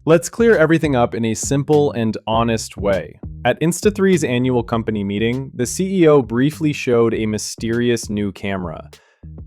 Let's clear everything up in a simple and honest way. At Insta3's annual company meeting, the CEO briefly showed a mysterious new camera.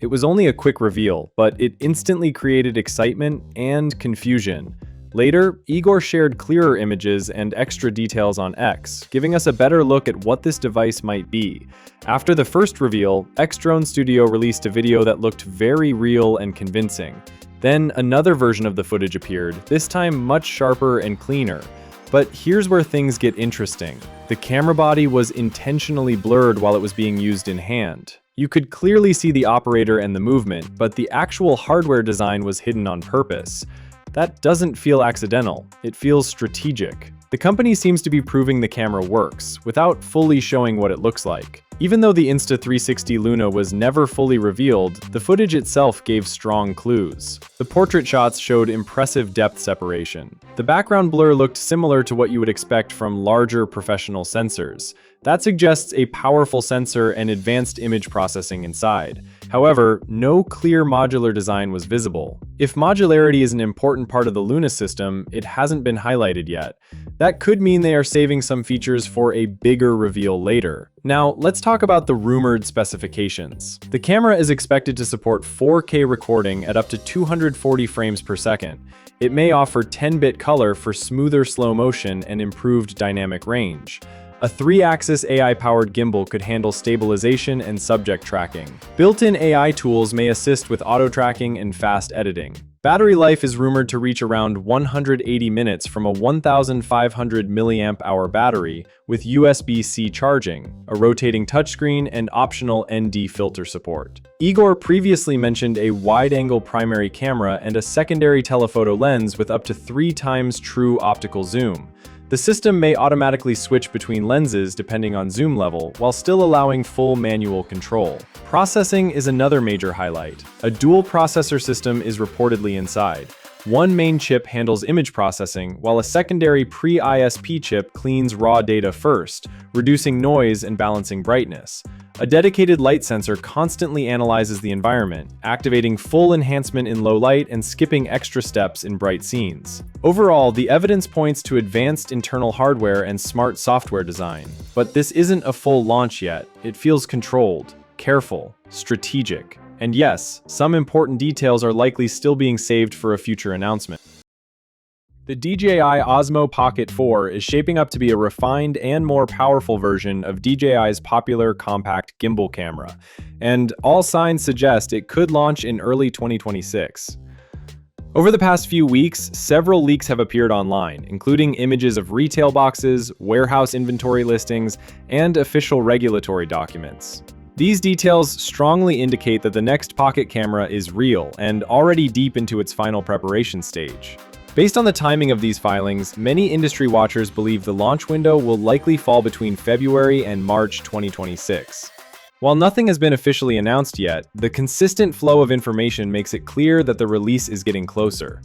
It was only a quick reveal, but it instantly created excitement and confusion. Later, Igor shared clearer images and extra details on X, giving us a better look at what this device might be. After the first reveal, X-Drone Studio released a video that looked very real and convincing. Then another version of the footage appeared, this time much sharper and cleaner. But here's where things get interesting. The camera body was intentionally blurred while it was being used in hand. You could clearly see the operator and the movement, but the actual hardware design was hidden on purpose. That doesn't feel accidental, it feels strategic. The company seems to be proving the camera works, without fully showing what it looks like. Even though the Insta360 LUNA was never fully revealed, the footage itself gave strong clues. The portrait shots showed impressive depth separation. The background blur looked similar to what you would expect from larger professional sensors. That suggests a powerful sensor and advanced image processing inside. However, no clear modular design was visible. If modularity is an important part of the LUNA system, it hasn't been highlighted yet. That could mean they are saving some features for a bigger reveal later. Now, let's talk about the rumored specifications. The camera is expected to support 4K recording at up to 240 frames per second. It may offer 10-bit color for smoother slow motion and improved dynamic range. A 3-axis AI-powered gimbal could handle stabilization and subject tracking. Built-in AI tools may assist with auto-tracking and fast editing. Battery life is rumored to reach around 180 minutes from a 1,500 mAh battery with USB-C charging, a rotating touchscreen, and optional ND filter support. Igor previously mentioned a wide-angle primary camera and a secondary telephoto lens with up to 3 times true optical zoom. The system may automatically switch between lenses depending on zoom level, while still allowing full manual control. Processing is another major highlight. A dual processor system is reportedly inside. One main chip handles image processing, while a secondary pre-ISP chip cleans raw data first, reducing noise and balancing brightness. A dedicated light sensor constantly analyzes the environment, activating full enhancement in low light and skipping extra steps in bright scenes. Overall, the evidence points to advanced internal hardware and smart software design. But this isn't a full launch yet. It feels controlled, careful, strategic. And yes, some important details are likely still being saved for a future announcement. The DJI Osmo Pocket 4 is shaping up to be a refined and more powerful version of DJI's popular compact gimbal camera, and all signs suggest it could launch in early 2026. Over the past few weeks, several leaks have appeared online, including images of retail boxes, warehouse inventory listings, and official regulatory documents. These details strongly indicate that the next Pocket camera is real and already deep into its final preparation stage. Based on the timing of these filings, many industry watchers believe the launch window will likely fall between February and March 2026. While nothing has been officially announced yet, the consistent flow of information makes it clear that the release is getting closer.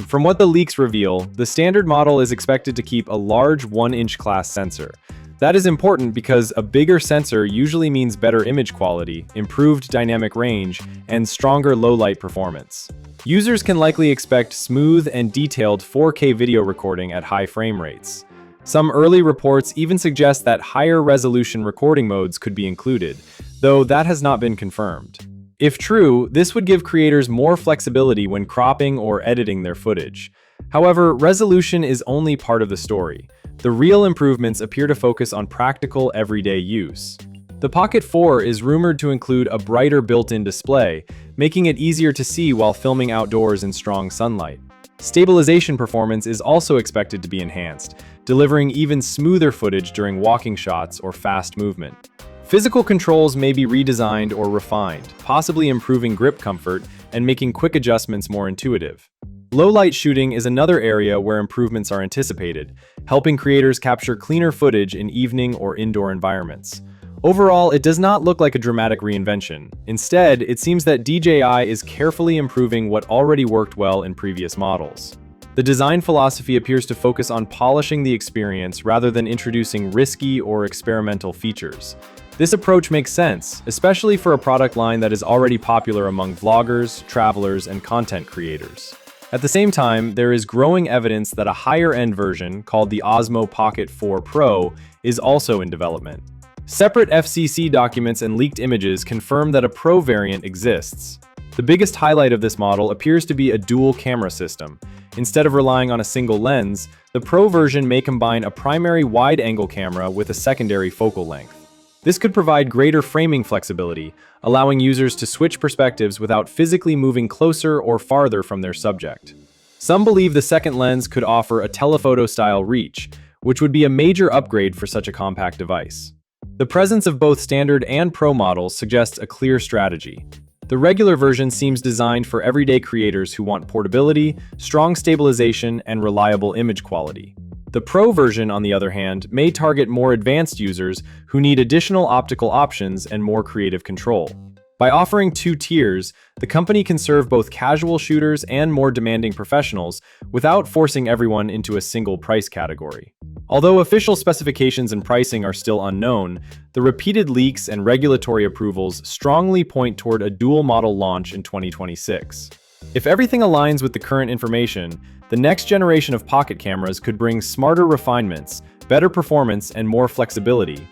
From what the leaks reveal, the standard model is expected to keep a large 1-inch class sensor. That is important because a bigger sensor usually means better image quality, improved dynamic range, and stronger low-light performance. Users can likely expect smooth and detailed 4K video recording at high frame rates. Some early reports even suggest that higher resolution recording modes could be included, though that has not been confirmed. If true, this would give creators more flexibility when cropping or editing their footage. However, resolution is only part of the story. The real improvements appear to focus on practical everyday use. The Pocket 4 is rumored to include a brighter built-in display, making it easier to see while filming outdoors in strong sunlight. Stabilization performance is also expected to be enhanced, delivering even smoother footage during walking shots or fast movement. Physical controls may be redesigned or refined, possibly improving grip comfort and making quick adjustments more intuitive. Low-light shooting is another area where improvements are anticipated, helping creators capture cleaner footage in evening or indoor environments. Overall, it does not look like a dramatic reinvention. Instead, it seems that DJI is carefully improving what already worked well in previous models. The design philosophy appears to focus on polishing the experience rather than introducing risky or experimental features. This approach makes sense, especially for a product line that is already popular among vloggers, travelers, and content creators. At the same time, there is growing evidence that a higher-end version, called the Osmo Pocket 4 Pro, is also in development. Separate FCC documents and leaked images confirm that a Pro variant exists. The biggest highlight of this model appears to be a dual camera system. Instead of relying on a single lens, the Pro version may combine a primary wide-angle camera with a secondary focal length. This could provide greater framing flexibility, allowing users to switch perspectives without physically moving closer or farther from their subject. Some believe the second lens could offer a telephoto-style reach, which would be a major upgrade for such a compact device. The presence of both standard and Pro models suggests a clear strategy. The regular version seems designed for everyday creators who want portability, strong stabilization, and reliable image quality. The Pro version, on the other hand, may target more advanced users who need additional optical options and more creative control. By offering two tiers, the company can serve both casual shooters and more demanding professionals without forcing everyone into a single price category. Although official specifications and pricing are still unknown, the repeated leaks and regulatory approvals strongly point toward a dual model launch in 2026. If everything aligns with the current information, the next generation of pocket cameras could bring smarter refinements, better performance, and more flexibility,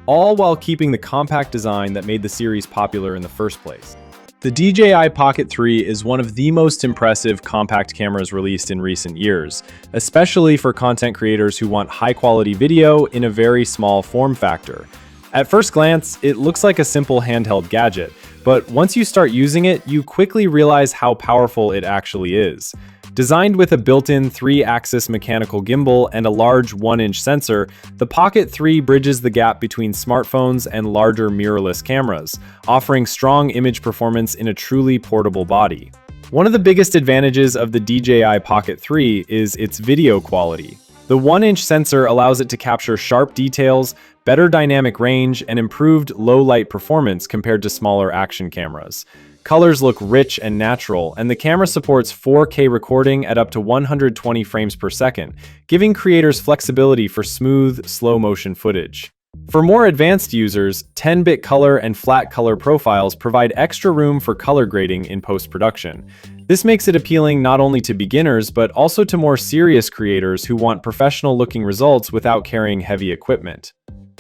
all while keeping the compact design that made the series popular in the first place. The DJI Pocket 3 is one of the most impressive compact cameras released in recent years, especially for content creators who want high-quality video in a very small form factor. At first glance, it looks like a simple handheld gadget, but once you start using it, you quickly realize how powerful it actually is. Designed with a built-in 3-axis mechanical gimbal and a large 1-inch sensor, the Pocket 3 bridges the gap between smartphones and larger mirrorless cameras, offering strong image performance in a truly portable body. One of the biggest advantages of the DJI Pocket 3 is its video quality. The 1-inch sensor allows it to capture sharp details, better dynamic range, and improved low-light performance compared to smaller action cameras. Colors look rich and natural, and the camera supports 4K recording at up to 120 frames per second, giving creators flexibility for smooth, slow-motion footage. For more advanced users, 10-bit color and flat color profiles provide extra room for color grading in post-production. This makes it appealing not only to beginners, but also to more serious creators who want professional-looking results without carrying heavy equipment.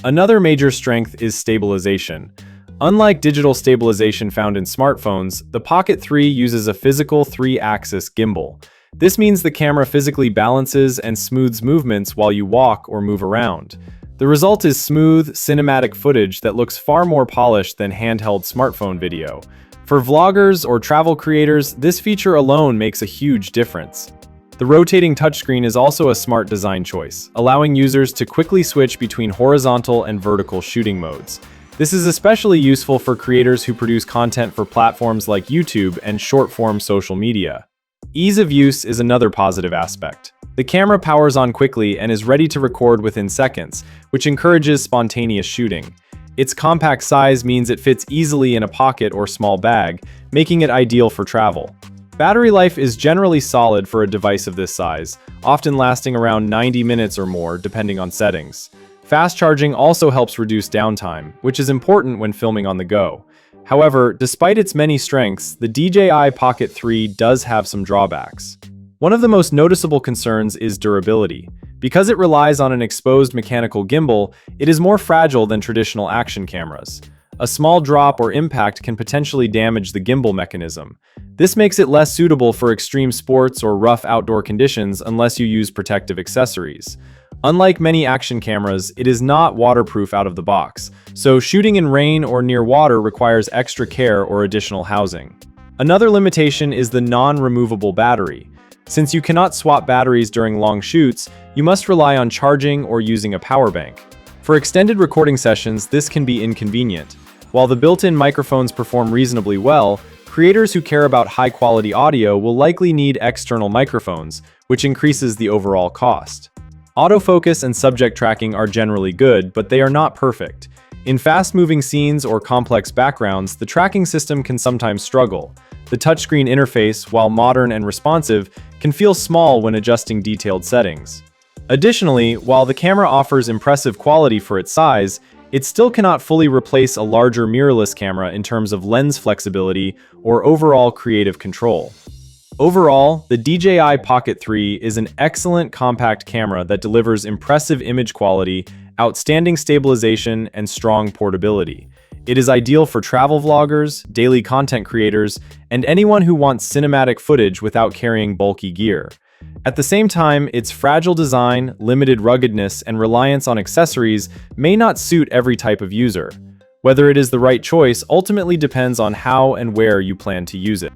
Another major strength is stabilization. Unlike digital stabilization found in smartphones, the Pocket 3 uses a physical 3-axis gimbal. This means the camera physically balances and smooths movements while you walk or move around. The result is smooth, cinematic footage that looks far more polished than handheld smartphone video. For vloggers or travel creators, this feature alone makes a huge difference. The rotating touchscreen is also a smart design choice, allowing users to quickly switch between horizontal and vertical shooting modes. This is especially useful for creators who produce content for platforms like YouTube and short-form social media. Ease of use is another positive aspect. The camera powers on quickly and is ready to record within seconds, which encourages spontaneous shooting. Its compact size means it fits easily in a pocket or small bag, making it ideal for travel. Battery life is generally solid for a device of this size, often lasting around 90 minutes or more, depending on settings. Fast charging also helps reduce downtime, which is important when filming on the go. However, despite its many strengths, the DJI Pocket 3 does have some drawbacks. One of the most noticeable concerns is durability. Because it relies on an exposed mechanical gimbal, it is more fragile than traditional action cameras. A small drop or impact can potentially damage the gimbal mechanism. This makes it less suitable for extreme sports or rough outdoor conditions unless you use protective accessories. Unlike many action cameras, it is not waterproof out of the box, so shooting in rain or near water requires extra care or additional housing. Another limitation is the non-removable battery. Since you cannot swap batteries during long shoots, you must rely on charging or using a power bank. For extended recording sessions, this can be inconvenient. While the built-in microphones perform reasonably well, creators who care about high-quality audio will likely need external microphones, which increases the overall cost. Autofocus and subject tracking are generally good, but they are not perfect. In fast-moving scenes or complex backgrounds, the tracking system can sometimes struggle. The touchscreen interface, while modern and responsive, can feel small when adjusting detailed settings. Additionally, while the camera offers impressive quality for its size, it still cannot fully replace a larger mirrorless camera in terms of lens flexibility or overall creative control. Overall, the DJI Pocket 3 is an excellent compact camera that delivers impressive image quality, outstanding stabilization, and strong portability. It is ideal for travel vloggers, daily content creators, and anyone who wants cinematic footage without carrying bulky gear. At the same time, its fragile design, limited ruggedness, and reliance on accessories may not suit every type of user. Whether it is the right choice ultimately depends on how and where you plan to use it.